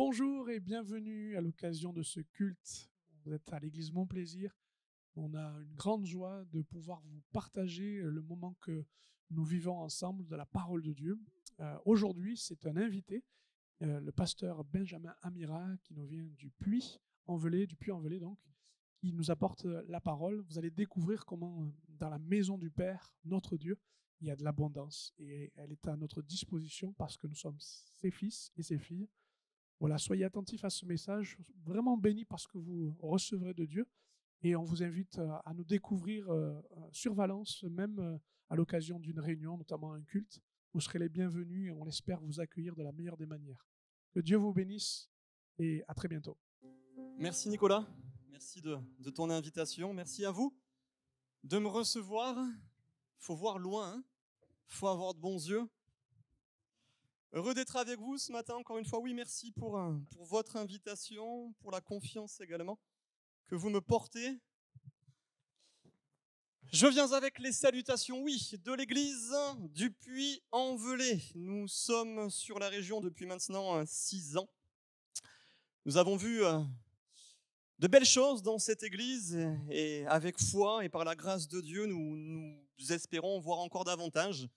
Bonjour et bienvenue à l'occasion de ce culte. Vous êtes à l'église Mon Plaisir. On a une grande joie de pouvoir vous partager le moment que nous vivons ensemble de la parole de Dieu. Aujourd'hui, c'est un invité, le pasteur Benjamin Amira, qui nous vient du Puy-en-Velay donc, qui nous apporte la parole. Vous allez découvrir comment dans la maison du Père, notre Dieu, il y a de l'abondance et elle est à notre disposition parce que nous sommes ses fils et ses filles. Voilà, soyez attentifs à ce message, vraiment béni parce que vous recevrez de Dieu. Et on vous invite à nous découvrir sur Valence, même à l'occasion d'une réunion, notamment un culte. Vous serez les bienvenus et on espère vous accueillir de la meilleure des manières. Que Dieu vous bénisse et à très bientôt. Merci Nicolas, merci de ton invitation, merci à vous de me recevoir. Il faut voir loin, il faut avoir de bons yeux. Heureux d'être avec vous ce matin, encore une fois. Oui, merci pour votre invitation, pour la confiance également que vous me portez. Je viens avec les salutations, oui, de l'église du Puy-en-Velay. Nous sommes sur la région depuis maintenant 6 ans. Nous avons vu de belles choses dans cette église et avec foi et par la grâce de Dieu, nous espérons voir encore davantage.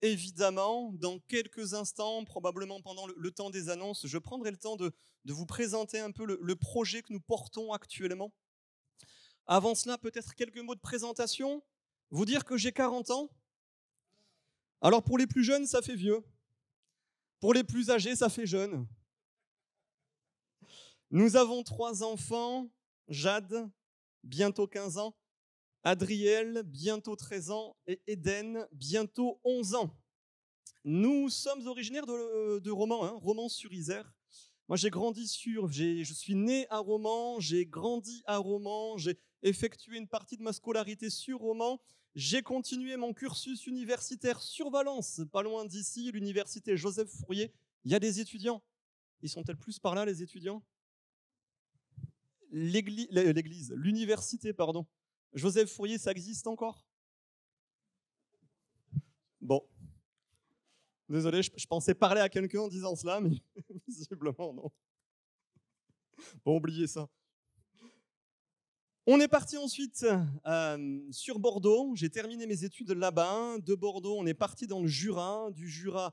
Évidemment, dans quelques instants, probablement pendant le temps des annonces, je prendrai le temps de vous présenter un peu le projet que nous portons actuellement. Avant cela, peut-être quelques mots de présentation. Vous dire que j'ai 40 ans. Alors pour les plus jeunes, ça fait vieux. Pour les plus âgés, ça fait jeune. Nous avons 3 enfants, Jade, bientôt 15 ans, Adriel, bientôt 13 ans, et Eden, bientôt 11 ans. Nous sommes originaires de Romans, Romans-sur-Isère. Moi, je suis né à Romans, j'ai grandi à Romans, j'ai effectué une partie de ma scolarité sur Romans. J'ai continué mon cursus universitaire sur Valence, pas loin d'ici, l'université Joseph Fourier. Il y a des étudiants. Ils sont-ils plus par là, les étudiants ? L'université, pardon. Joseph Fourier, ça existe encore ? Bon. Désolé, je pensais parler à quelqu'un en disant cela, mais visiblement non. Bon, oubliez ça. On est parti ensuite sur Bordeaux. J'ai terminé mes études là-bas. De Bordeaux, on est parti dans le Jura. Du Jura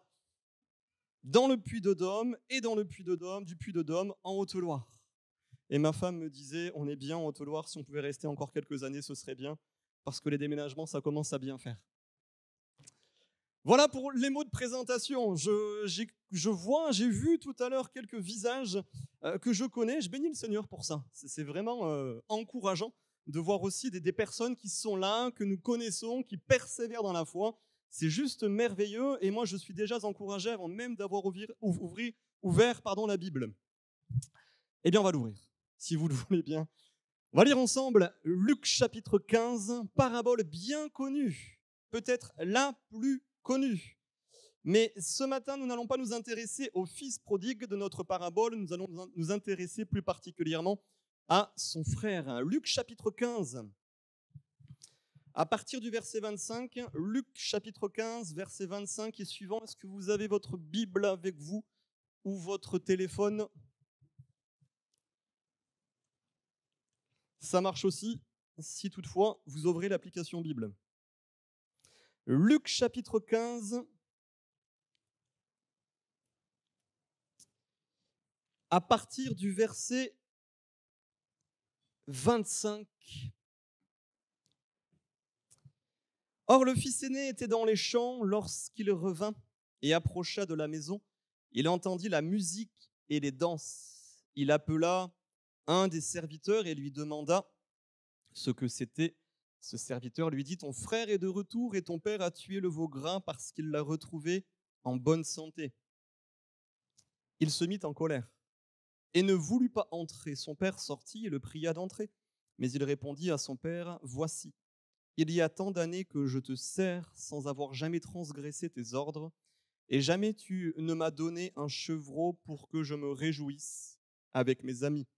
dans le Puy-de-Dôme et dans le Puy-de-Dôme, du Puy-de-Dôme en Haute-Loire. Et ma femme me disait, on est bien en Haute-Loire, si on pouvait rester encore quelques années, ce serait bien, parce que les déménagements, ça commence à bien faire. Voilà pour les mots de présentation. J'ai vu tout à l'heure quelques visages que je connais. Je bénis le Seigneur pour ça. C'est vraiment encourageant de voir aussi des personnes qui sont là, que nous connaissons, qui persévèrent dans la foi. C'est juste merveilleux. Et moi, je suis déjà encouragé avant même d'avoir ouvert la Bible. Eh bien, on va l'ouvrir, si vous le voulez bien. On va lire ensemble Luc chapitre 15, parabole bien connue, peut-être la plus connue. Mais ce matin, nous n'allons pas nous intéresser au fils prodigue de notre parabole, nous allons nous intéresser plus particulièrement à son frère. Luc chapitre 15, à partir du verset 25, Luc chapitre 15, verset 25 et suivant. Est-ce que vous avez votre Bible avec vous ou votre téléphone ? Ça marche aussi si toutefois vous ouvrez l'application Bible. Luc chapitre 15, à partir du verset 25. Or le fils aîné était dans les champs lorsqu'il revint et approcha de la maison. Il entendit la musique et les danses. Il appela un des serviteurs et lui demanda ce que c'était. Ce serviteur lui dit, ton frère est de retour et ton père a tué le veau gras parce qu'il l'a retrouvé en bonne santé. Il se mit en colère et ne voulut pas entrer. Son père sortit et le pria d'entrer. Mais il répondit à son père, voici, il y a tant d'années que je te sers sans avoir jamais transgressé tes ordres et jamais tu ne m'as donné un chevreau pour que je me réjouisse avec mes amis.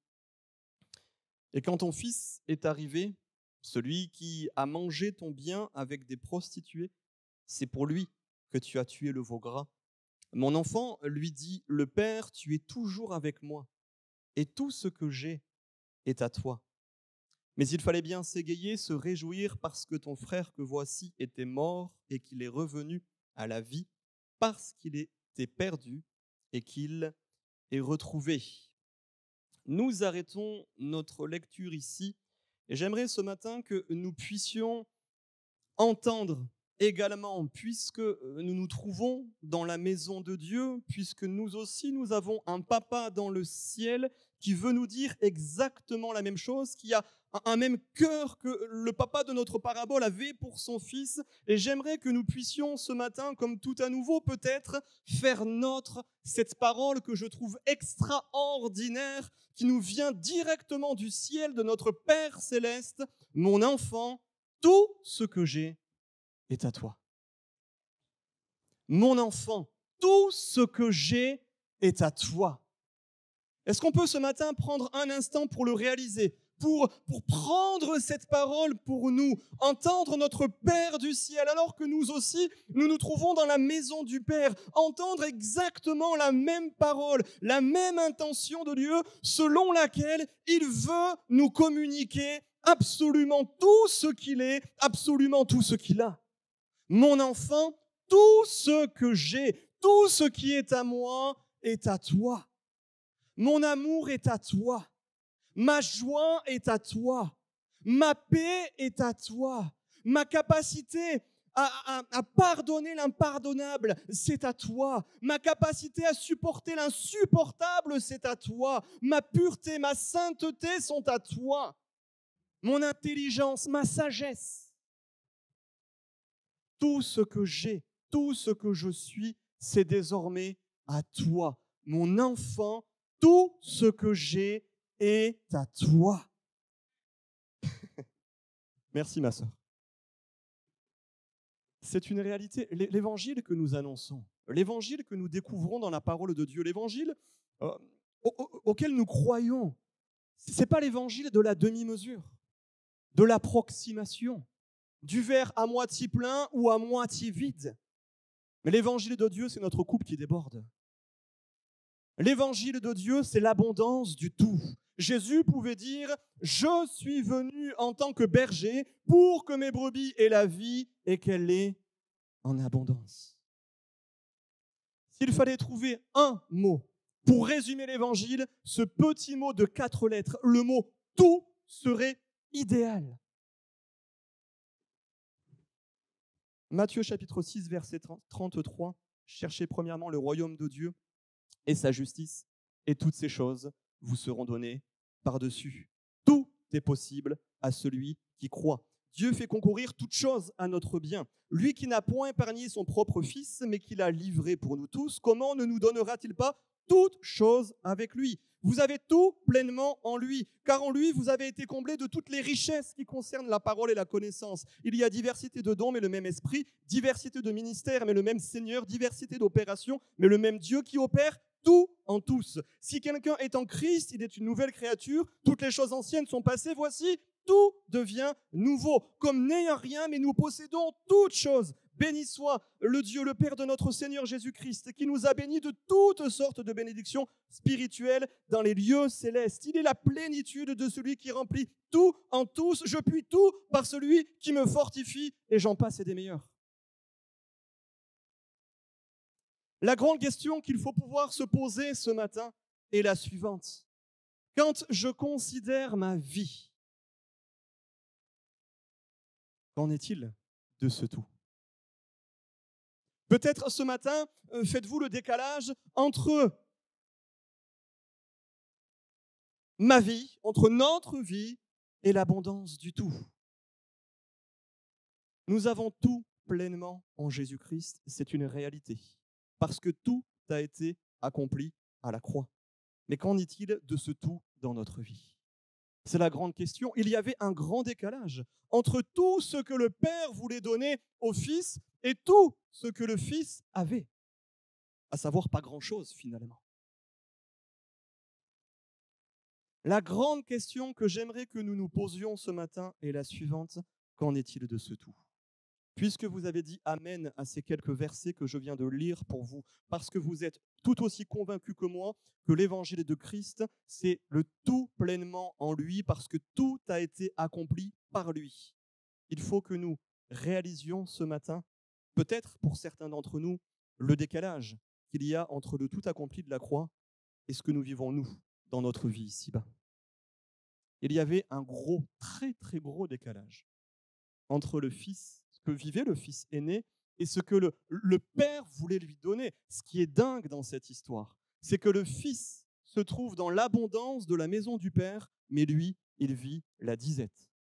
Et quand ton fils est arrivé, celui qui a mangé ton bien avec des prostituées, c'est pour lui que tu as tué le veau gras. Mon enfant lui dit, le Père, tu es toujours avec moi, et tout ce que j'ai est à toi. Mais il fallait bien s'égayer, se réjouir, parce que ton frère que voici était mort et qu'il est revenu à la vie, parce qu'il était perdu et qu'il est retrouvé. Nous arrêtons notre lecture ici, et j'aimerais ce matin que nous puissions entendre également, puisque nous nous trouvons dans la maison de Dieu, puisque nous aussi nous avons un papa dans le ciel qui veut nous dire exactement la même chose, qui a un même cœur que le papa de notre parabole avait pour son fils. Et j'aimerais que nous puissions ce matin, comme tout à nouveau peut-être, faire nôtre cette parole que je trouve extraordinaire, qui nous vient directement du ciel de notre Père céleste. Mon enfant, tout ce que j'ai est à toi. Mon enfant, tout ce que j'ai est à toi. Est-ce qu'on peut ce matin prendre un instant pour le réaliser, pour prendre cette parole pour nous, entendre notre Père du ciel, alors que nous aussi, nous nous trouvons dans la maison du Père, entendre exactement la même parole, la même intention de Dieu, selon laquelle il veut nous communiquer absolument tout ce qu'il est, absolument tout ce qu'il a. Mon enfant, tout ce que j'ai, tout ce qui est à moi est à toi. Mon amour est à toi. Ma joie est à toi. Ma paix est à toi. Ma capacité à pardonner l'impardonnable, c'est à toi. Ma capacité à supporter l'insupportable, c'est à toi. Ma pureté, ma sainteté sont à toi. Mon intelligence, ma sagesse. Tout ce que j'ai, tout ce que je suis, c'est désormais à toi. Mon enfant, tout ce que j'ai est à toi. Merci ma sœur. C'est une réalité. L'évangile que nous annonçons, l'évangile que nous découvrons dans la parole de Dieu, l'évangile auquel nous croyons, ce n'est pas l'évangile de la demi-mesure, de l'approximation, du verre à moitié plein ou à moitié vide. Mais l'évangile de Dieu, c'est notre coupe qui déborde. L'évangile de Dieu, c'est l'abondance du tout. Jésus pouvait dire « Je suis venu en tant que berger pour que mes brebis aient la vie et qu'elle l'ait en abondance. » S'il fallait trouver un mot pour résumer l'évangile, ce petit mot de 4 lettres, le mot « tout » serait idéal. Matthieu chapitre 6, verset 33, « Cherchez premièrement le royaume de Dieu et sa justice, et toutes ces choses vous seront données par-dessus. » Tout est possible à celui qui croit. Dieu fait concourir toutes choses à notre bien. Lui qui n'a point épargné son propre Fils, mais qui l'a livré pour nous tous, comment ne nous donnera-t-il pas toutes choses avec lui? Vous avez tout pleinement en lui, car en lui, vous avez été comblés de toutes les richesses qui concernent la parole et la connaissance. Il y a diversité de dons, mais le même esprit, diversité de ministères, mais le même Seigneur, diversité d'opérations, mais le même Dieu qui opère tout en tous. Si quelqu'un est en Christ, il est une nouvelle créature. Toutes les choses anciennes sont passées. Voici, tout devient nouveau. Comme n'ayant rien, mais nous possédons toutes choses. Béni soit le Dieu, le Père de notre Seigneur Jésus-Christ, qui nous a bénis de toutes sortes de bénédictions spirituelles dans les lieux célestes. Il est la plénitude de celui qui remplit tout en tous. Je puis tout par celui qui me fortifie, et j'en passe et des meilleurs. La grande question qu'il faut pouvoir se poser ce matin est la suivante. Quand je considère ma vie, qu'en est-il de ce tout? Peut-être ce matin, faites-vous le décalage entre ma vie, entre notre vie et l'abondance du tout. Nous avons tout pleinement en Jésus-Christ, c'est une réalité. Parce que tout a été accompli à la croix. Mais qu'en est-il de ce tout dans notre vie? C'est la grande question. Il y avait un grand décalage entre tout ce que le Père voulait donner au Fils et tout ce que le Fils avait, à savoir pas grand-chose finalement. La grande question que j'aimerais que nous nous posions ce matin est la suivante. Qu'en est-il de ce tout? Puisque vous avez dit Amen à ces quelques versets que je viens de lire pour vous, parce que vous êtes tout aussi convaincus que moi que l'évangile de Christ, c'est le tout pleinement en lui, parce que tout a été accompli par lui. Il faut que nous réalisions ce matin, peut-être pour certains d'entre nous, le décalage qu'il y a entre le tout accompli de la croix et ce que nous vivons, nous, dans notre vie ici-bas. Il y avait un gros, très, très gros décalage entre le Fils, ce que vivait le Fils aîné, et ce que le Père voulait lui donner. Ce qui est dingue dans cette histoire, c'est que le Fils se trouve dans l'abondance de la maison du Père, mais lui, il vit la disette.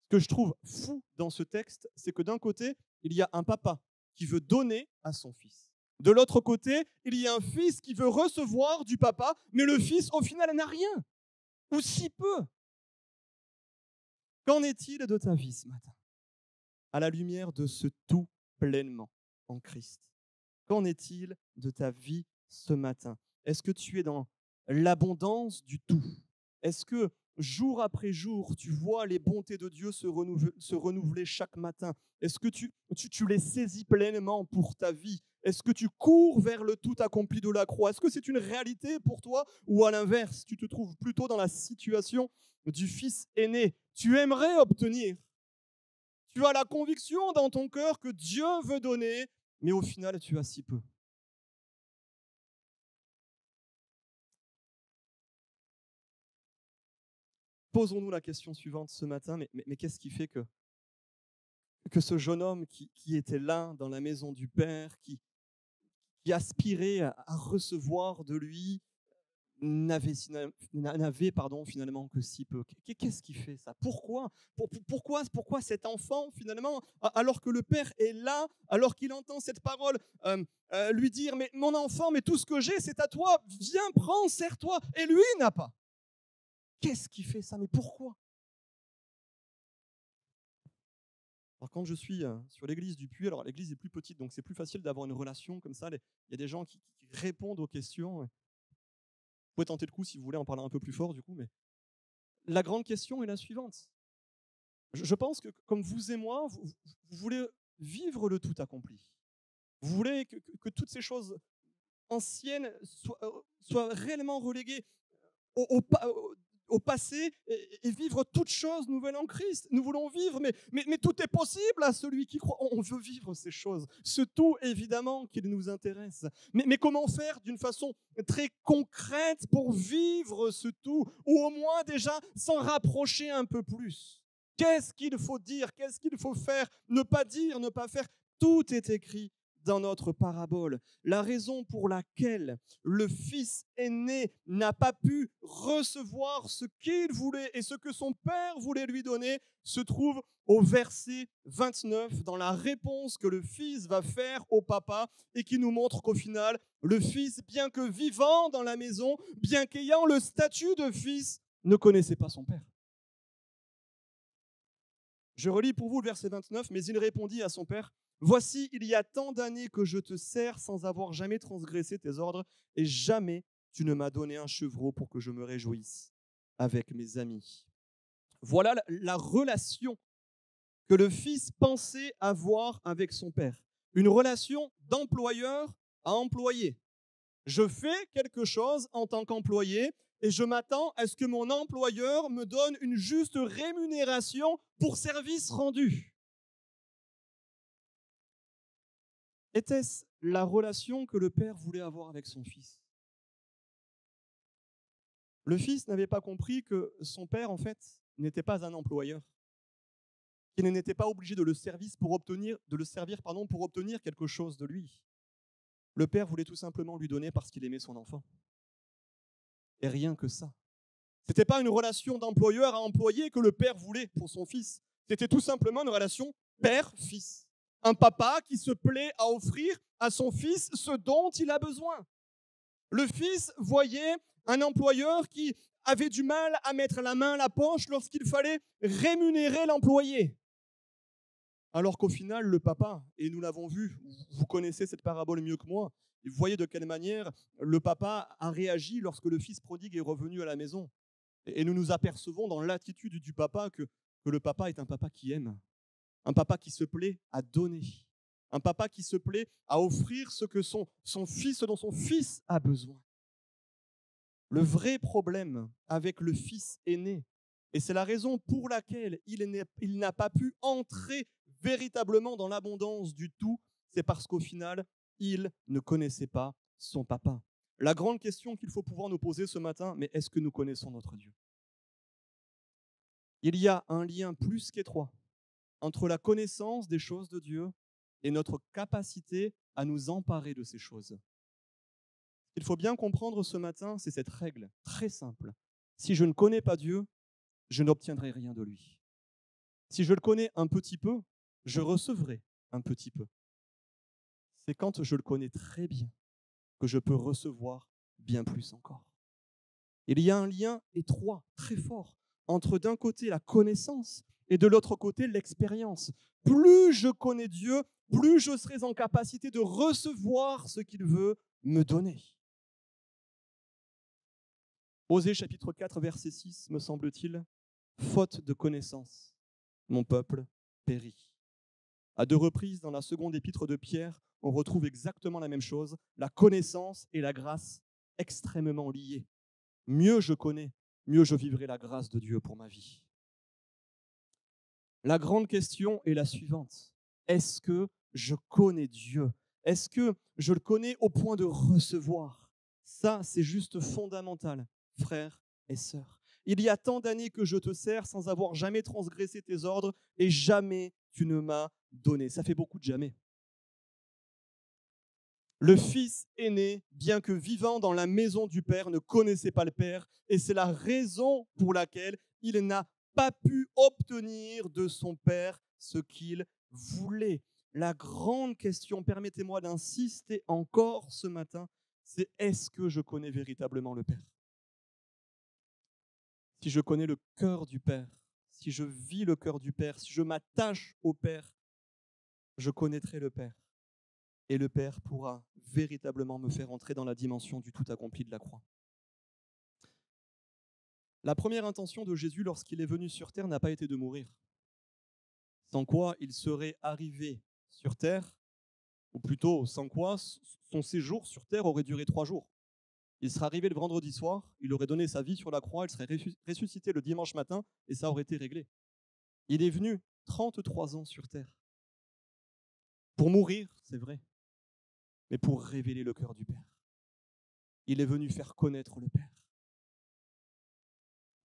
Ce que je trouve fou dans ce texte, c'est que d'un côté, il y a un papa qui veut donner à son fils. De l'autre côté, il y a un fils qui veut recevoir du papa, mais le fils, au final, n'a rien, ou si peu. Qu'en est-il de ta vie ce matin, à la lumière de ce tout pleinement en Christ? Qu'en est-il de ta vie ce matin? Est-ce que tu es dans l'abondance du tout? Est-ce que jour après jour, tu vois les bontés de Dieu se renouveler chaque matin? Est-ce que tu les saisis pleinement pour ta vie? Est-ce que tu cours vers le tout accompli de la croix? Est-ce que c'est une réalité pour toi? Ou à l'inverse, tu te trouves plutôt dans la situation du fils aîné? Tu aimerais obtenir. Tu as la conviction dans ton cœur que Dieu veut donner, mais au final, tu as si peu. Posons-nous la question suivante ce matin, mais qu'est-ce qui fait que ce jeune homme qui était là dans la maison du Père, qui aspirait à recevoir de lui, n'avait finalement que si peu? Qu'est-ce qui fait ça? Pourquoi cet enfant, finalement, alors que le Père est là, alors qu'il entend cette parole lui dire « Mais mon enfant, mais tout ce que j'ai, c'est à toi, viens, prends, sers-toi », et lui n'a pas. Qu'est-ce qui fait ça? Mais pourquoi? Alors quand je suis sur l'église du Puy, alors l'église est plus petite, donc c'est plus facile d'avoir une relation comme ça. Il y a des gens qui répondent aux questions. Vous pouvez tenter le coup si vous voulez en parler un peu plus fort du coup, mais la grande question est la suivante. Je pense que comme vous et moi, vous voulez vivre le tout accompli. Vous voulez que toutes ces choses anciennes soient réellement reléguées au passé et vivre toutes choses nouvelles en Christ. Nous voulons vivre, mais tout est possible à celui qui croit. On veut vivre ces choses. Ce tout, évidemment, qu'il nous intéresse. Mais comment faire d'une façon très concrète pour vivre ce tout, ou au moins déjà s'en rapprocher un peu plus? Qu'est-ce qu'il faut dire? Qu'est-ce qu'il faut faire? Ne pas dire, ne pas faire. Tout est écrit dans notre parabole. La raison pour laquelle le fils aîné n'a pas pu recevoir ce qu'il voulait et ce que son père voulait lui donner se trouve au verset 29, dans la réponse que le fils va faire au papa et qui nous montre qu'au final, le fils, bien que vivant dans la maison, bien qu'ayant le statut de fils, ne connaissait pas son père. Je relis pour vous le verset 29, mais il répondit à son père: « Voici, il y a tant d'années que je te sers sans avoir jamais transgressé tes ordres, et jamais tu ne m'as donné un chevreau pour que je me réjouisse avec mes amis. » Voilà la relation que le fils pensait avoir avec son père. Une relation d'employeur à employé. Je fais quelque chose en tant qu'employé et je m'attends à ce que mon employeur me donne une juste rémunération pour service rendu. Était-ce la relation que le père voulait avoir avec son fils? Le fils n'avait pas compris que son père, en fait, n'était pas un employeur, qu'il n'était pas obligé de le servir pour obtenir quelque chose de lui. Le père voulait tout simplement lui donner parce qu'il aimait son enfant. Et rien que ça. Ce n'était pas une relation d'employeur à employé que le père voulait pour son fils. C'était tout simplement une relation père-fils. Un papa qui se plaît à offrir à son fils ce dont il a besoin. Le fils voyait un employeur qui avait du mal à mettre la main à la poche lorsqu'il fallait rémunérer l'employé. Alors qu'au final, le papa, et nous l'avons vu, vous connaissez cette parabole mieux que moi, vous voyez de quelle manière le papa a réagi lorsque le fils prodigue est revenu à la maison. Et nous nous apercevons dans l'attitude du papa que le papa est un papa qui aime. Un papa qui se plaît à donner. Un papa qui se plaît à offrir ce que son fils, ce dont son fils a besoin. Le vrai problème avec le fils aîné, et c'est la raison pour laquelle il n'a pas pu entrer véritablement dans l'abondance du tout, c'est parce qu'au final, il ne connaissait pas son papa. La grande question qu'il faut pouvoir nous poser ce matin, mais est-ce que nous connaissons notre Dieu? Il y a un lien plus qu'étroit entre la connaissance des choses de Dieu et notre capacité à nous emparer de ces choses. Ce qu'il faut bien comprendre ce matin, c'est cette règle très simple. Si je ne connais pas Dieu, je n'obtiendrai rien de lui. Si je le connais un petit peu, je recevrai un petit peu. C'est quand je le connais très bien que je peux recevoir bien plus encore. Il y a un lien étroit, très fort, entre d'un côté la connaissance et de l'autre côté l'expérience. Plus je connais Dieu, plus je serai en capacité de recevoir ce qu'il veut me donner. Osée chapitre 4, verset 6, me semble-t-il, faute de connaissance, mon peuple périt. À 2 reprises, dans la seconde épître de Pierre, on retrouve exactement la même chose, la connaissance et la grâce extrêmement liées. Mieux je connais, mieux je vivrai la grâce de Dieu pour ma vie. La grande question est la suivante. Est-ce que je connais Dieu? Est-ce que je le connais au point de recevoir? Ça, c'est juste fondamental, frères et sœurs. Il y a tant d'années que je te sers sans avoir jamais transgressé tes ordres et jamais tu ne m'as donné. Ça fait beaucoup de jamais. Le fils aîné, bien que vivant dans la maison du Père, ne connaissait pas le Père et c'est la raison pour laquelle il n'a pas pu obtenir de son Père ce qu'il voulait. La grande question, permettez-moi d'insister encore ce matin, c'est est-ce que je connais véritablement le Père? Si je connais le cœur du Père, si je vis le cœur du Père, si je m'attache au Père, je connaîtrai le Père. Et le Père pourra véritablement me faire entrer dans la dimension du tout accompli de la croix. La première intention de Jésus lorsqu'il est venu sur terre n'a pas été de mourir. Sans quoi il serait arrivé sur terre, ou plutôt sans quoi son séjour sur terre aurait duré 3 jours. Il serait arrivé le vendredi soir, il aurait donné sa vie sur la croix, il serait ressuscité le dimanche matin et ça aurait été réglé. Il est venu 33 ans sur terre. Pour mourir, c'est vrai, mais pour révéler le cœur du Père. Il est venu faire connaître le Père.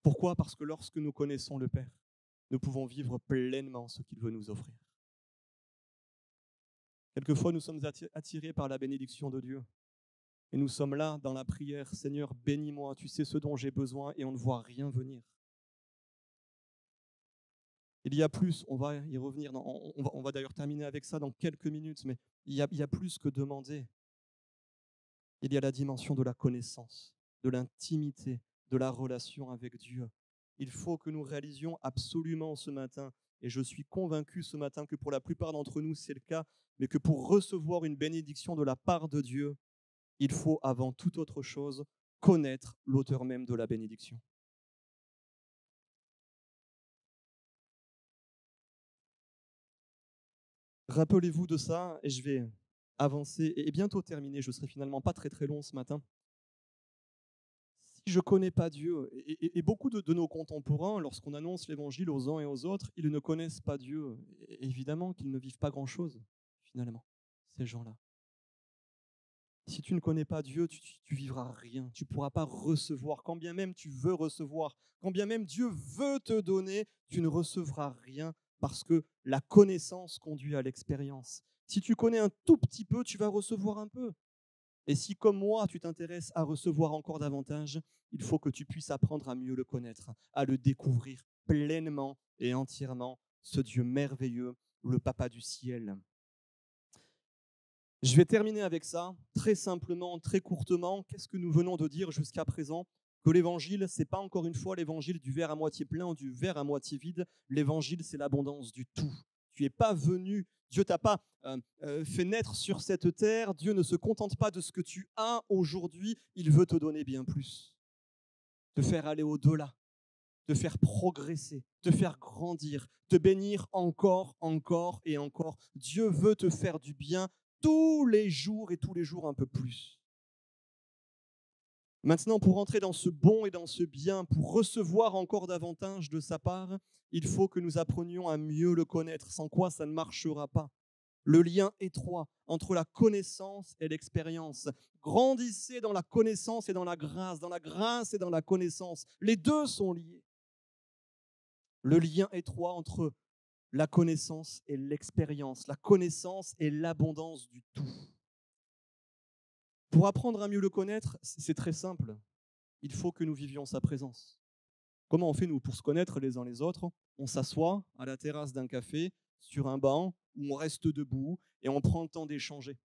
Pourquoi? Parce que lorsque nous connaissons le Père, nous pouvons vivre pleinement ce qu'il veut nous offrir. Quelquefois, nous sommes attirés par la bénédiction de Dieu. Et nous sommes là dans la prière, Seigneur, bénis-moi, tu sais ce dont j'ai besoin, et on ne voit rien venir. Il y a plus, on va y revenir, on va d'ailleurs terminer avec ça dans quelques minutes, mais il y a plus que demander. Il y a la dimension de la connaissance, de l'intimité, de la relation avec Dieu. Il faut que nous réalisions absolument ce matin, et je suis convaincu ce matin que pour la plupart d'entre nous c'est le cas, mais que pour recevoir une bénédiction de la part de Dieu, il faut avant toute autre chose connaître l'auteur même de la bénédiction. Rappelez-vous de ça, et je vais avancer et bientôt terminer. Je serai finalement pas très très long ce matin. Si je ne connais pas Dieu, et beaucoup de nos contemporains, lorsqu'on annonce l'évangile aux uns et aux autres, ils ne connaissent pas Dieu. Et évidemment qu'ils ne vivent pas grand-chose, finalement, ces gens-là. Si tu ne connais pas Dieu, tu vivras rien. Tu ne pourras pas recevoir. Quand bien même tu veux recevoir, quand bien même Dieu veut te donner, tu ne recevras rien parce que la connaissance conduit à l'expérience. Si tu connais un tout petit peu, tu vas recevoir un peu. Et si, comme moi, tu t'intéresses à recevoir encore davantage, il faut que tu puisses apprendre à mieux le connaître, à le découvrir pleinement et entièrement, ce Dieu merveilleux, le Papa du ciel. Je vais terminer avec ça, très simplement, très courtement. Qu'est-ce que nous venons de dire jusqu'à présent? Que l'évangile, ce n'est pas encore une fois l'évangile du verre à moitié plein ou du verre à moitié vide. L'évangile, c'est l'abondance du tout. Tu n'es pas venu, Dieu t'a pas fait naître sur cette terre. Dieu ne se contente pas de ce que tu as aujourd'hui. Il veut te donner bien plus, te faire aller au-delà. te faire progresser, te faire grandir, te bénir encore, encore et encore. Dieu veut te faire du bien tous les jours et tous les jours un peu plus. Maintenant, pour entrer dans ce bon et dans ce bien, pour recevoir encore davantage de sa part, il faut que nous apprenions à mieux le connaître, sans quoi ça ne marchera pas. Le lien étroit entre la connaissance et l'expérience. Grandissez dans la connaissance et dans la grâce et dans la connaissance. Les deux sont liés. Le lien étroit entre la connaissance et l'expérience, la connaissance et l'abondance du tout. Pour apprendre à mieux le connaître, c'est très simple. Il faut que nous vivions sa présence. Comment on fait, nous, pour se connaître les uns les autres? On s'assoit à la terrasse d'un café, sur un banc, où on reste debout et on prend le temps d'échanger.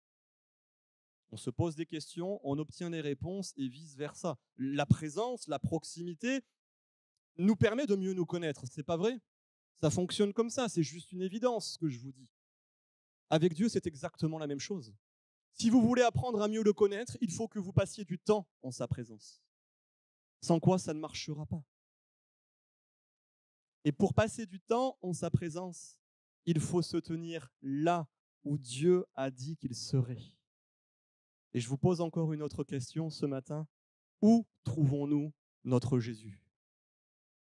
On se pose des questions, on obtient des réponses et vice-versa. La présence, la proximité nous permet de mieux nous connaître. C'est pas vrai? Ça fonctionne comme ça, c'est juste une évidence ce que je vous dis. Avec Dieu, c'est exactement la même chose. Si vous voulez apprendre à mieux le connaître, il faut que vous passiez du temps en sa présence. Sans quoi, ça ne marchera pas. Et pour passer du temps en sa présence, il faut se tenir là où Dieu a dit qu'il serait. Et je vous pose encore une autre question ce matin. Où trouvons-nous notre Jésus?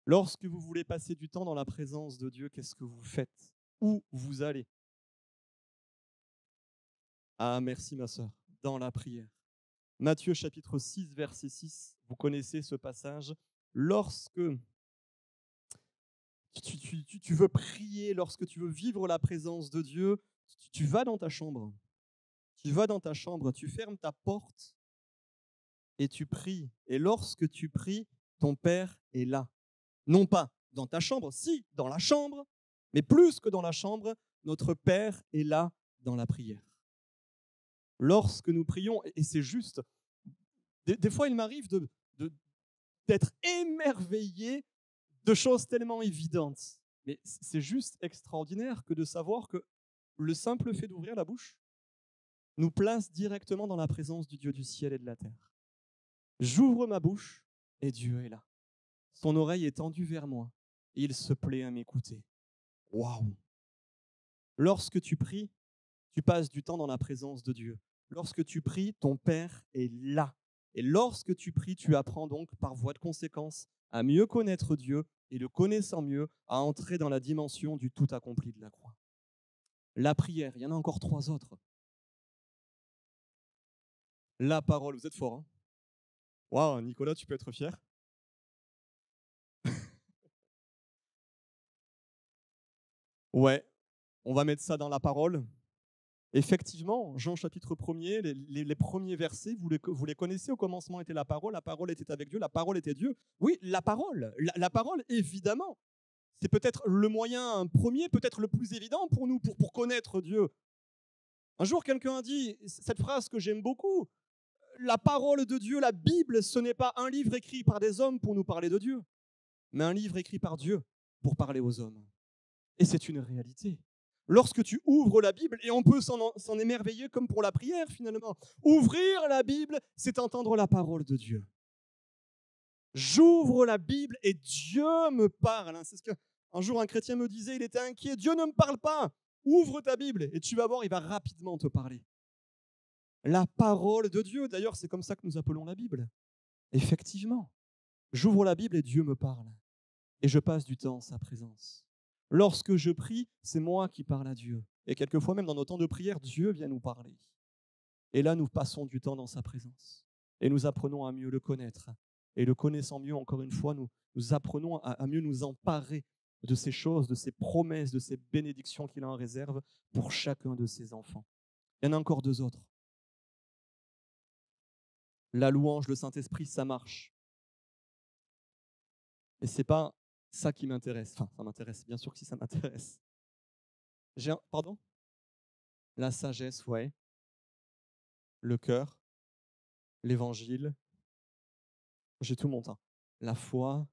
Lorsque vous voulez passer du temps dans la présence de Dieu, qu'est-ce que vous faites? Où vous allez? Ah, merci ma sœur, dans la prière. Matthieu chapitre 6, verset 6, vous connaissez ce passage. Lorsque tu veux prier, lorsque tu veux vivre la présence de Dieu, tu vas dans ta chambre. Tu vas dans ta chambre, tu fermes ta porte et tu pries. Et lorsque tu pries, ton Père est là. Non pas dans ta chambre, si, dans la chambre, mais plus que dans la chambre, notre Père est là dans la prière. Lorsque nous prions, et c'est juste, des fois il m'arrive d'être émerveillé de choses tellement évidentes. Mais c'est juste extraordinaire que de savoir que le simple fait d'ouvrir la bouche nous place directement dans la présence du Dieu du ciel et de la terre. J'ouvre ma bouche et Dieu est là. Son oreille est tendue vers moi et il se plaît à m'écouter. Waouh! Lorsque tu pries, tu passes du temps dans la présence de Dieu. Lorsque tu pries, ton Père est là. Et lorsque tu pries, tu apprends donc par voie de conséquence à mieux connaître Dieu et le connaissant mieux, à entrer dans la dimension du tout accompli de la croix. La prière, il y en a encore 3 autres. La parole, vous êtes fort, hein? Waouh, Nicolas, tu peux être fier. Ouais, on va mettre ça dans la parole. Effectivement, Jean chapitre 1er, les premiers versets, vous les connaissez. Au commencement était la parole était avec Dieu, la parole était Dieu. Oui, la parole, évidemment. C'est peut-être le moyen premier, peut-être le plus évident pour nous, pour connaître Dieu. Un jour, quelqu'un a dit cette phrase que j'aime beaucoup. La parole de Dieu, la Bible, ce n'est pas un livre écrit par des hommes pour nous parler de Dieu, mais un livre écrit par Dieu pour parler aux hommes. Et c'est une réalité. Lorsque tu ouvres la Bible, et on peut s'en émerveiller comme pour la prière finalement, ouvrir la Bible, c'est entendre la parole de Dieu. J'ouvre la Bible et Dieu me parle. C'est ce qu'un jour un chrétien me disait, il était inquiet, Dieu ne me parle pas. Ouvre ta Bible et tu vas voir, il va rapidement te parler. La parole de Dieu, d'ailleurs, c'est comme ça que nous appelons la Bible. Effectivement, j'ouvre la Bible et Dieu me parle. Et je passe du temps en sa présence. Lorsque je prie, c'est moi qui parle à Dieu. Et quelquefois, même dans nos temps de prière, Dieu vient nous parler. Et là, nous passons du temps dans sa présence. Et nous apprenons à mieux le connaître. Et le connaissant mieux, encore une fois, nous apprenons à mieux nous emparer de ces choses, de ces promesses, de ces bénédictions qu'il en réserve pour chacun de ses enfants. Il y en a encore 2 autres. La louange, le Saint-Esprit, ça marche. Et ce n'est pas ça qui m'intéresse. Enfin, ça m'intéresse, bien sûr que si ça m'intéresse. Pardon? La sagesse, ouais. Le cœur, l'évangile. J'ai tout mon temps. La foi.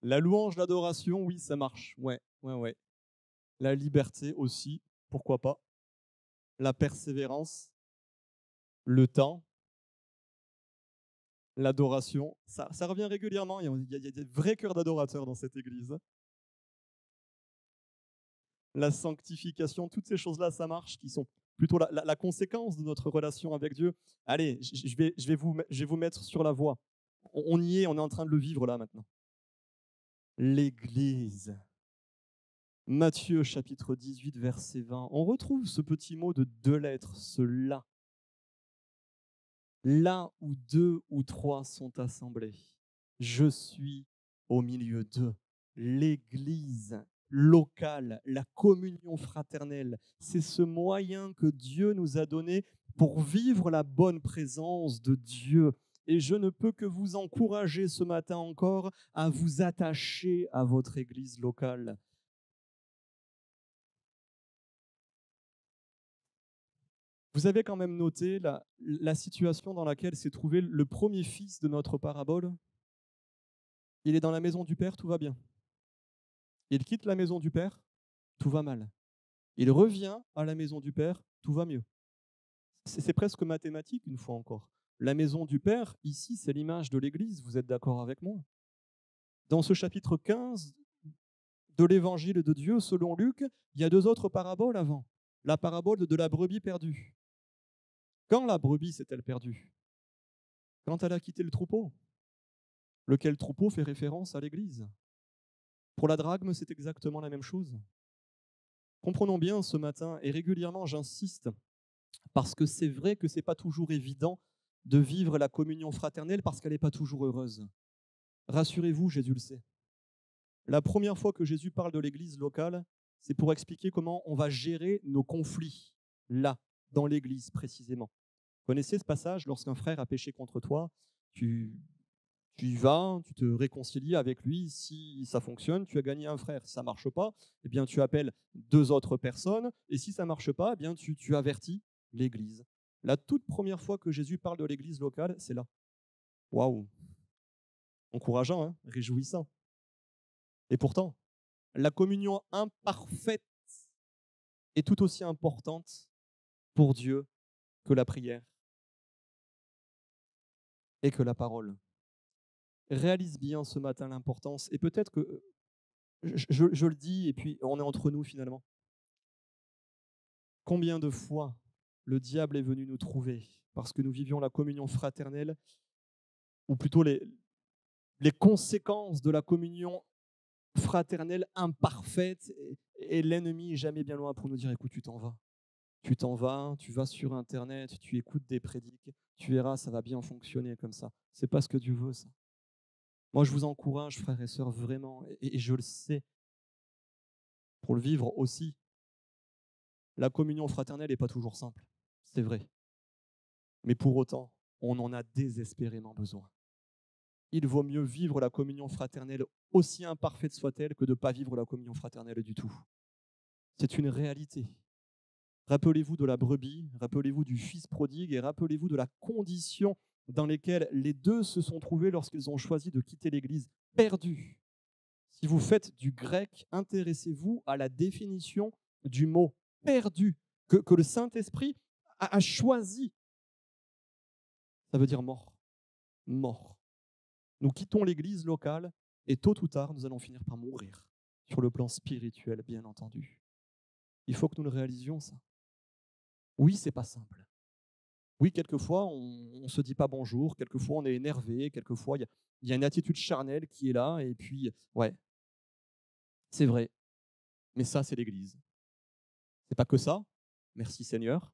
La louange, l'adoration, oui, ça marche. Ouais. La liberté aussi, pourquoi pas. La persévérance. le temps, l'adoration. Ça revient régulièrement. Il y a des vrais cœurs d'adorateurs dans cette église. La sanctification, toutes ces choses-là, ça marche, qui sont plutôt la conséquence de notre relation avec Dieu. Allez, je vais vous mettre sur la voie. On y est, on est en train de le vivre là maintenant. L'église. Matthieu chapitre 18, verset 20. On retrouve ce petit mot de 2 lettres, ce là. Là où 2 ou 3 sont assemblés, je suis au milieu d'eux. L'église locale, la communion fraternelle, c'est ce moyen que Dieu nous a donné pour vivre la bonne présence de Dieu. Et je ne peux que vous encourager ce matin encore à vous attacher à votre église locale. Vous avez quand même noté la situation dans laquelle s'est trouvé le premier fils de notre parabole. Il est dans la maison du Père, tout va bien. Il quitte la maison du Père, tout va mal. Il revient à la maison du Père, tout va mieux. C'est presque mathématique une fois encore. La maison du Père, ici, c'est l'image de l'Église, vous êtes d'accord avec moi? Dans ce chapitre 15 de l'Évangile de Dieu, selon Luc, il y a 2 autres paraboles avant. La parabole de la brebis perdue. Quand la brebis s'est-elle perdue? Quand elle a quitté le troupeau. Lequel troupeau fait référence à l'Église. Pour la drachme, c'est exactement la même chose. Comprenons bien ce matin, et régulièrement j'insiste, parce que c'est vrai que ce n'est pas toujours évident de vivre la communion fraternelle parce qu'elle n'est pas toujours heureuse. Rassurez-vous, Jésus le sait. La première fois que Jésus parle de l'Église locale, c'est pour expliquer comment on va gérer nos conflits, là, dans l'Église précisément. Vous connaissez ce passage, lorsqu'un frère a péché contre toi, tu y vas, tu te réconcilies avec lui. Si ça fonctionne, tu as gagné un frère. Si ça ne marche pas, eh bien, tu appelles 2 autres personnes. Et si ça ne marche pas, eh bien, tu avertis l'Église. La toute première fois que Jésus parle de l'Église locale, c'est là. Waouh! Encourageant, hein, réjouissant. Et pourtant, la communion imparfaite est tout aussi importante pour Dieu que la prière et que la parole. Réalise bien ce matin l'importance, et peut-être que je le dis, et puis on est entre nous finalement. Combien de fois le diable est venu nous trouver parce que nous vivions la communion fraternelle, ou plutôt les conséquences de la communion fraternelle imparfaite, et l'ennemi est jamais bien loin pour nous dire: écoute, tu t'en vas, tu vas sur Internet, tu écoutes des prédiques, tu verras, ça va bien fonctionner comme ça. C'est pas ce que Dieu veut, ça. Moi, je vous encourage, frères et sœurs, vraiment, et je le sais, pour le vivre aussi. La communion fraternelle n'est pas toujours simple, c'est vrai. Mais pour autant, on en a désespérément besoin. Il vaut mieux vivre la communion fraternelle, aussi imparfaite soit-elle, que de ne pas vivre la communion fraternelle du tout. C'est une réalité. Rappelez-vous de la brebis, rappelez-vous du fils prodigue, et rappelez-vous de la condition dans laquelle les 2 se sont trouvés lorsqu'ils ont choisi de quitter l'Église, perdus. Si vous faites du grec, intéressez-vous à la définition du mot perdu, que le Saint-Esprit a choisi. Ça veut dire mort. Mort. Nous quittons l'Église locale et tôt ou tard, nous allons finir par mourir, sur le plan spirituel, bien entendu. Il faut que nous le réalisions, ça. Oui, c'est pas simple. Oui, quelquefois, on ne se dit pas bonjour, quelquefois, on est énervé, quelquefois, il y a une attitude charnelle qui est là, et puis, ouais, c'est vrai. Mais ça, c'est l'Église. C'est pas que ça, merci Seigneur.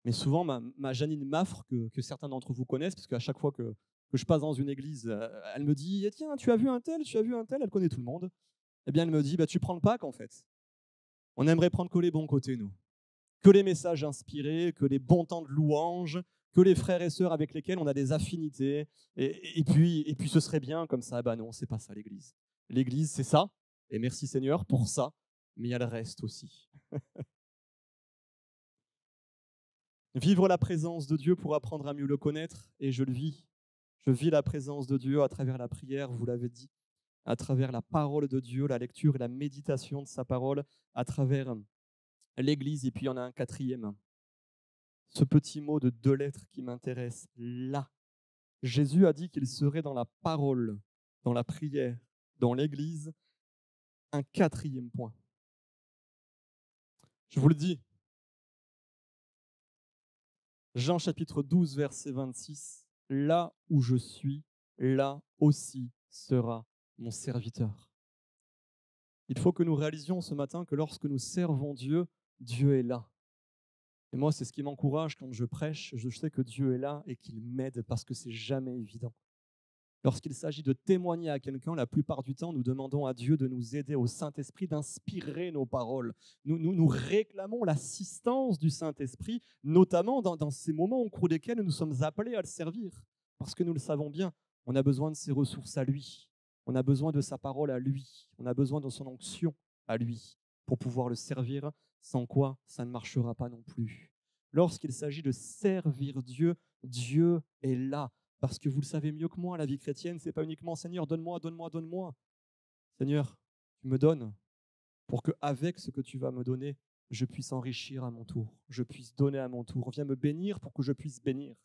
Mais souvent, ma Janine Maffre, que certains d'entre vous connaissent, parce qu'à chaque fois que je passe dans une église, elle me dit: tiens, tu as vu un tel, elle connaît tout le monde. Eh bien, elle me dit: tu prends le pack en fait. On aimerait prendre que les bons côtés, nous. Que les messages inspirés, que les bons temps de louange, que les frères et sœurs avec lesquels on a des affinités. Et puis ce serait bien comme ça. Non, c'est pas ça l'église. L'église, c'est ça. Et merci Seigneur pour ça. Mais il y a le reste aussi. Vivre la présence de Dieu pour apprendre à mieux le connaître, et je le vis. Je vis la présence de Dieu à travers la prière, vous l'avez dit, à travers la parole de Dieu, la lecture et la méditation de sa parole, à travers l'Église. Et puis il y en a un 4e, ce petit mot de 2 lettres qui m'intéresse, là. Jésus a dit qu'il serait dans la parole, dans la prière, dans l'Église, un 4e point. Je vous le dis, Jean chapitre 12, verset 26, « Là où je suis, là aussi sera mon serviteur. » Il faut que nous réalisions ce matin que lorsque nous servons Dieu, Dieu est là. Et moi, c'est ce qui m'encourage quand je prêche. Je sais que Dieu est là et qu'il m'aide parce que c'est jamais évident. Lorsqu'il s'agit de témoigner à quelqu'un, la plupart du temps, nous demandons à Dieu de nous aider, au Saint-Esprit, d'inspirer nos paroles. Nous réclamons l'assistance du Saint-Esprit, notamment dans ces moments au cours desquels nous sommes appelés à le servir. Parce que nous le savons bien, on a besoin de ses ressources à lui. On a besoin de sa parole à lui. On a besoin de son onction à lui pour pouvoir le servir, sans quoi ça ne marchera pas non plus. Lorsqu'il s'agit de servir Dieu, Dieu est là. Parce que vous le savez mieux que moi, la vie chrétienne, ce n'est pas uniquement « Seigneur, donne-moi, donne-moi, donne-moi ». Seigneur, tu me donnes pour qu'avec ce que tu vas me donner, je puisse enrichir à mon tour, je puisse donner à mon tour. Viens me bénir pour que je puisse bénir.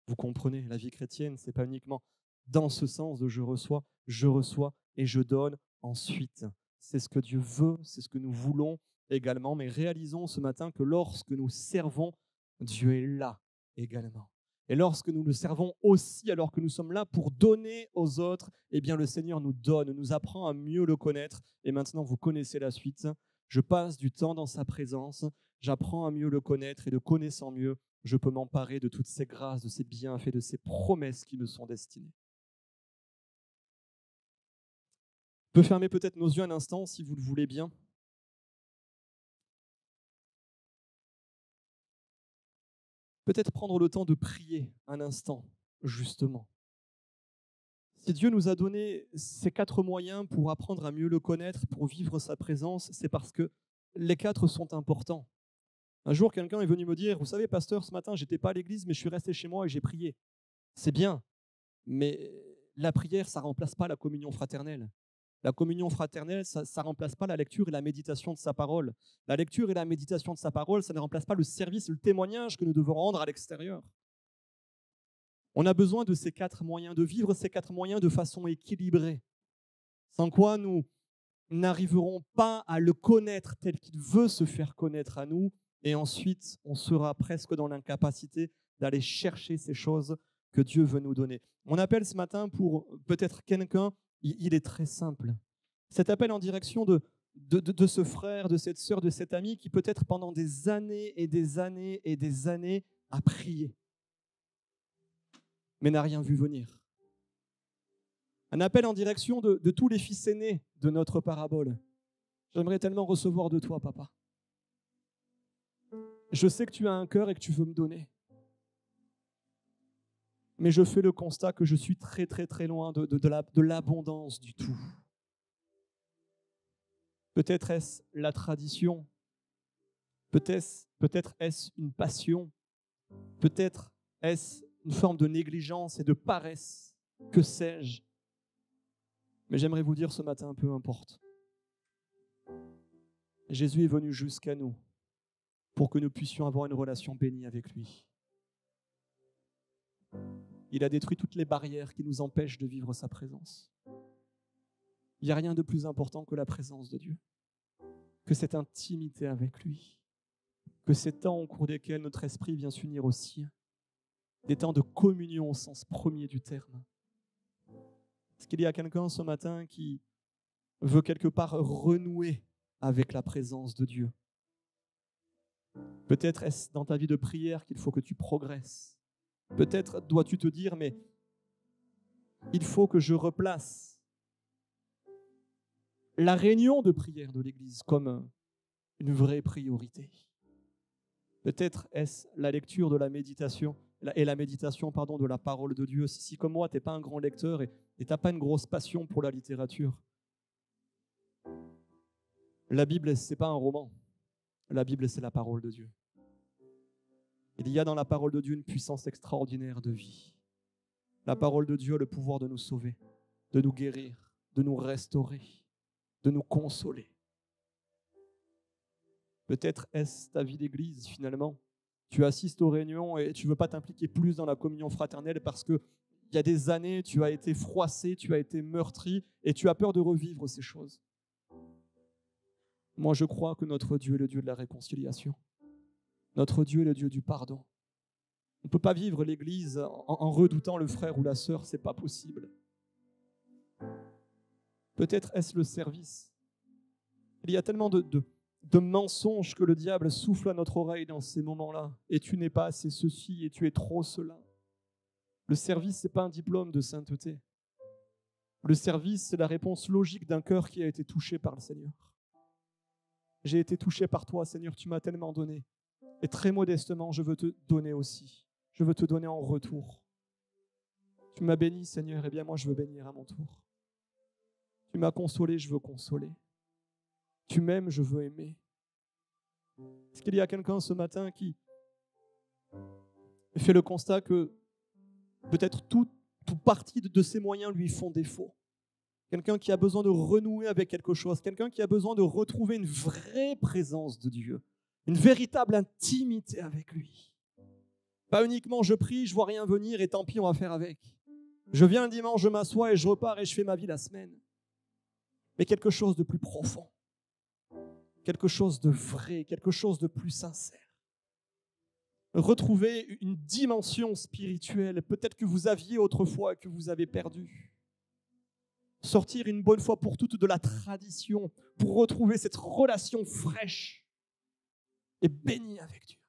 Vous comprenez, la vie chrétienne, ce n'est pas uniquement dans ce sens de je reçois et je donne ensuite. C'est ce que Dieu veut, c'est ce que nous voulons également, mais réalisons ce matin que lorsque nous servons, Dieu est là également. Et lorsque nous le servons aussi, alors que nous sommes là pour donner aux autres, eh bien le Seigneur nous donne, nous apprend à mieux le connaître. Et maintenant, vous connaissez la suite. Je passe du temps dans sa présence, j'apprends à mieux le connaître et de connaissant mieux, je peux m'emparer de toutes ces grâces, de ces bienfaits, de ces promesses qui me sont destinées. On peut fermer peut-être nos yeux un instant, si vous le voulez bien. Peut-être prendre le temps de prier un instant, justement. Si Dieu nous a donné ces 4 moyens pour apprendre à mieux le connaître, pour vivre sa présence, c'est parce que les 4 sont importants. Un jour, quelqu'un est venu me dire « Vous savez, pasteur, ce matin, je n'étais pas à l'église, mais je suis resté chez moi et j'ai prié. » C'est bien, mais la prière, ça ne remplace pas la communion fraternelle. La communion fraternelle, ça ne remplace pas la lecture et la méditation de sa parole. La lecture et la méditation de sa parole, ça ne remplace pas le service, le témoignage que nous devons rendre à l'extérieur. On a besoin de ces 4 moyens, de vivre ces 4 moyens de façon équilibrée, sans quoi nous n'arriverons pas à le connaître tel qu'il veut se faire connaître à nous, et ensuite on sera presque dans l'incapacité d'aller chercher ces choses que Dieu veut nous donner. Mon appel ce matin pour peut-être quelqu'un, il est très simple. Cet appel en direction de ce frère, de cette sœur, de cet ami qui peut-être pendant des années et des années et des années a prié, mais n'a rien vu venir. Un appel en direction de tous les fils aînés de notre parabole. J'aimerais tellement recevoir de toi, papa. Je sais que tu as un cœur et que tu veux me donner. Mais je fais le constat que je suis très, très, très loin de l'abondance du tout. Peut-être est-ce la tradition. Peut-être est-ce une passion. Peut-être est-ce une forme de négligence et de paresse. Que sais-je? Mais j'aimerais vous dire ce matin, peu importe. Jésus est venu jusqu'à nous pour que nous puissions avoir une relation bénie avec lui. Il a détruit toutes les barrières qui nous empêchent de vivre sa présence. Il n'y a rien de plus important que la présence de Dieu, que cette intimité avec lui, que ces temps au cours desquels notre esprit vient s'unir au sien, des temps de communion au sens premier du terme. Est-ce qu'il y a quelqu'un ce matin qui veut quelque part renouer avec la présence de Dieu? Peut-être est-ce dans ta vie de prière qu'il faut que tu progresses. Peut-être dois-tu te dire, mais il faut que je replace la réunion de prière de l'Église comme une vraie priorité. Peut-être est-ce la lecture de la méditation et la méditation de la parole de Dieu. Si comme moi, tu n'es pas un grand lecteur et tu n'as pas une grosse passion pour la littérature, la Bible, ce n'est pas un roman. La Bible, c'est la parole de Dieu. Il y a dans la parole de Dieu une puissance extraordinaire de vie. La parole de Dieu a le pouvoir de nous sauver, de nous guérir, de nous restaurer, de nous consoler. Peut-être est-ce ta vie d'église finalement, tu assistes aux réunions et tu ne veux pas t'impliquer plus dans la communion fraternelle parce qu'il y a des années, tu as été froissé, tu as été meurtri et tu as peur de revivre ces choses. Moi, je crois que notre Dieu est le Dieu de la réconciliation. Notre Dieu est le Dieu du pardon. On ne peut pas vivre l'Église en redoutant le frère ou la sœur, ce n'est pas possible. Peut-être est-ce le service. Il y a tellement de mensonges que le diable souffle à notre oreille dans ces moments-là. Et tu n'es pas assez ceci et tu es trop cela. Le service, ce n'est pas un diplôme de sainteté. Le service, c'est la réponse logique d'un cœur qui a été touché par le Seigneur. J'ai été touché par toi, Seigneur, tu m'as tellement donné. Et très modestement, je veux te donner aussi. Je veux te donner en retour. Tu m'as béni, Seigneur, et bien moi, je veux bénir à mon tour. Tu m'as consolé, je veux consoler. Tu m'aimes, je veux aimer. Est-ce qu'il y a quelqu'un ce matin qui fait le constat que peut-être toute partie de ses moyens lui font défaut? Quelqu'un qui a besoin de renouer avec quelque chose, quelqu'un qui a besoin de retrouver une vraie présence de Dieu, une véritable intimité avec lui. Pas uniquement je prie, je vois rien venir et tant pis, on va faire avec. Je viens le dimanche, je m'assois et je repars et je fais ma vie la semaine. Mais quelque chose de plus profond, quelque chose de vrai, quelque chose de plus sincère. Retrouver une dimension spirituelle, peut-être que vous aviez autrefois et que vous avez perdu. Sortir une bonne fois pour toutes de la tradition pour retrouver cette relation fraîche et bénie avec Dieu.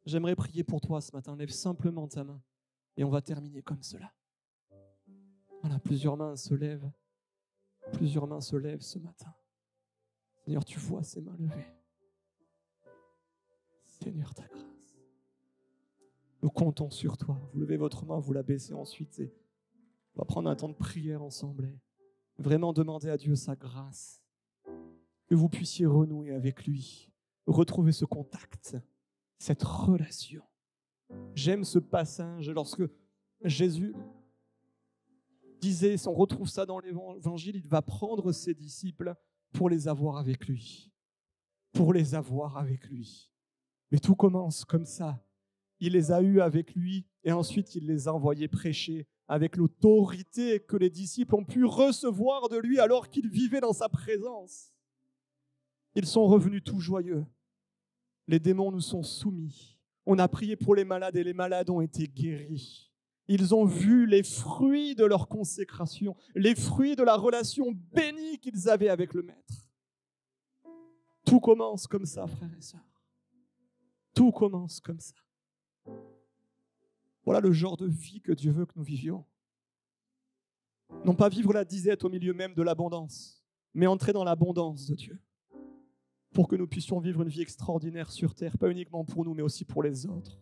J'aimerais prier pour toi ce matin. Lève simplement ta main et on va terminer comme cela. Voilà, plusieurs mains se lèvent. Plusieurs mains se lèvent ce matin. Seigneur, tu vois ces mains levées. Seigneur, ta grâce. Nous comptons sur toi. Vous levez votre main, vous la baissez ensuite et on va prendre un temps de prière ensemble et vraiment demander à Dieu sa grâce. Que vous puissiez renouer avec lui, retrouver ce contact, cette relation. J'aime ce passage lorsque Jésus disait, si on retrouve ça dans l'évangile, il va prendre ses disciples pour les avoir avec lui. Pour les avoir avec lui. Mais tout commence comme ça. Il les a eus avec lui et ensuite il les a envoyés prêcher avec l'autorité que les disciples ont pu recevoir de lui alors qu'ils vivaient dans sa présence. Ils sont revenus tout joyeux. Les démons nous sont soumis. On a prié pour les malades et les malades ont été guéris. Ils ont vu les fruits de leur consécration, les fruits de la relation bénie qu'ils avaient avec le Maître. Tout commence comme ça, frères et sœurs. Tout commence comme ça. Voilà le genre de vie que Dieu veut que nous vivions. Non pas vivre la disette au milieu même de l'abondance, mais entrer dans l'abondance de Dieu. Pour que nous puissions vivre une vie extraordinaire sur terre, pas uniquement pour nous, mais aussi pour les autres.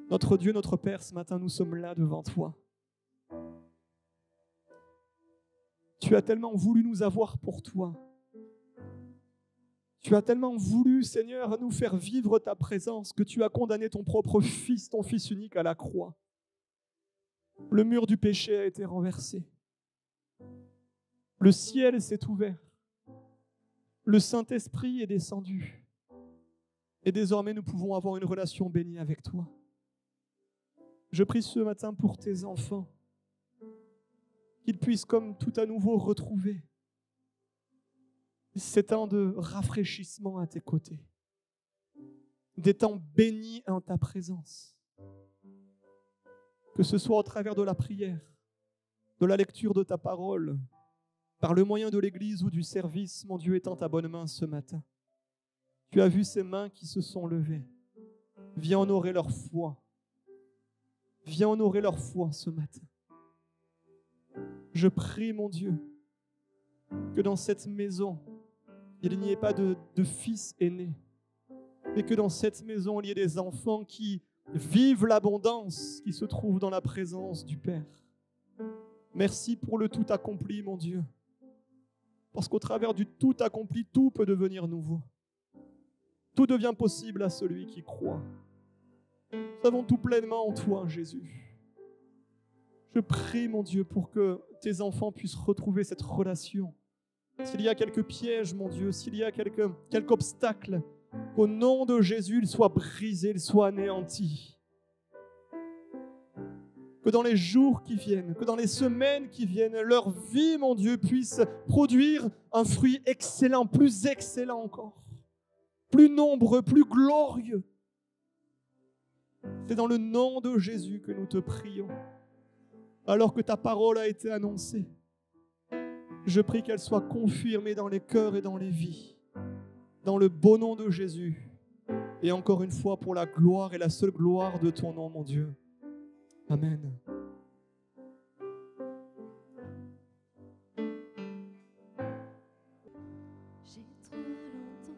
Notre Dieu, notre Père, ce matin, nous sommes là devant toi. Tu as tellement voulu nous avoir pour toi. Tu as tellement voulu, Seigneur, nous faire vivre ta présence que tu as condamné ton propre Fils, ton Fils unique à la croix. Le mur du péché a été renversé. Le ciel s'est ouvert. Le Saint-Esprit est descendu. Et désormais, nous pouvons avoir une relation bénie avec toi. Je prie ce matin pour tes enfants, qu'ils puissent comme tout à nouveau retrouver ces temps de rafraîchissement à tes côtés, des temps bénis en ta présence, que ce soit au travers de la prière, de la lecture de ta parole, par le moyen de l'Église ou du service, mon Dieu, étends ta bonne main ce matin. Tu as vu ces mains qui se sont levées. Viens honorer leur foi. Viens honorer leur foi ce matin. Je prie, mon Dieu, que dans cette maison, il n'y ait pas de fils aîné, mais que dans cette maison, il y ait des enfants qui vivent l'abondance qui se trouve dans la présence du Père. Merci pour le tout accompli, mon Dieu. Parce qu'au travers du tout accompli, tout peut devenir nouveau. Tout devient possible à celui qui croit. Nous avons tout pleinement en toi, Jésus. Je prie, mon Dieu, pour que tes enfants puissent retrouver cette relation s'il y a quelques pièges, mon Dieu, s'il y a quelque obstacle, qu'au nom de Jésus, il soit brisé, il soit anéanti. Que dans les jours qui viennent, que dans les semaines qui viennent, leur vie, mon Dieu, puisse produire un fruit excellent encore, plus nombreux, plus glorieux. C'est dans le nom de Jésus que nous te prions. Alors que ta parole a été annoncée, je prie qu'elle soit confirmée dans les cœurs et dans les vies, dans le beau nom de Jésus. Et encore une fois, pour la gloire et la seule gloire de ton nom, mon Dieu. Amen. J'ai trop longtemps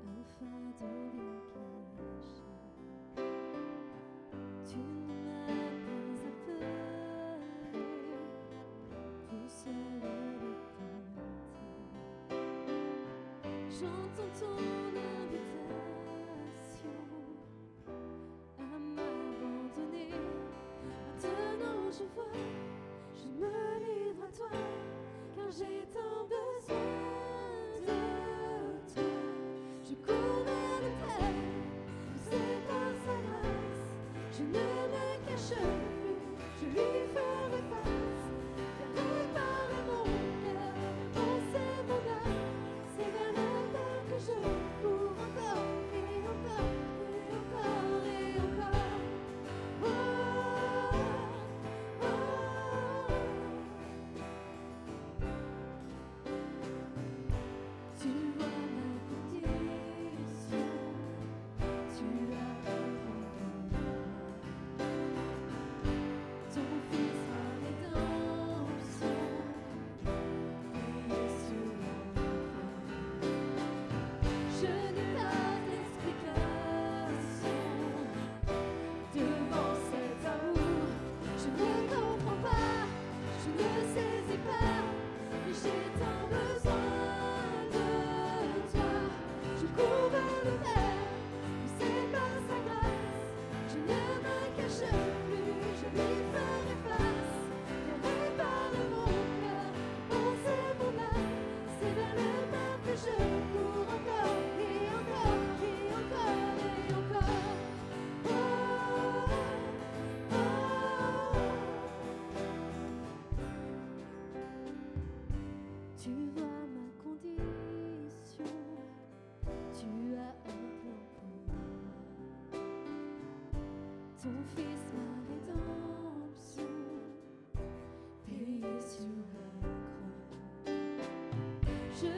porté un fardeau bien caché. Tu ne m'as pas appelé pour seul le J'entends ton invitation à m'abandonner. Maintenant je vois, je me livre à toi, car j'ai tant besoin de toi. Je cours vers le Père, c'est par sa grâce. Je ne me cache plus, je lui ferai face. Viens réparer mon cœur, penser mon âme. C'est vers le Père que je cours encore et encore et encore et encore. Oh, oh, oh. Tu vois ma condition, tu as abandonné ton fils en rédemption, payé sur la croix. Je n'ai pas d'explication devant cet amour. Je ne comprends pas, je ne saisis pas, mais j'ai tant besoin de toi. Je cours vers le Père, poussé par sa grâce. Je ne me cache plus, je lui ferai face. Viens réparer mon cœur, penser mon âme. C'est vers le Père que je cours encore et encore et encore et encore. Oh, oh, oh. Tu vois ma condition, tu as un plan pour moi. Ton fils, ma rédemption, payé sur la croix. Je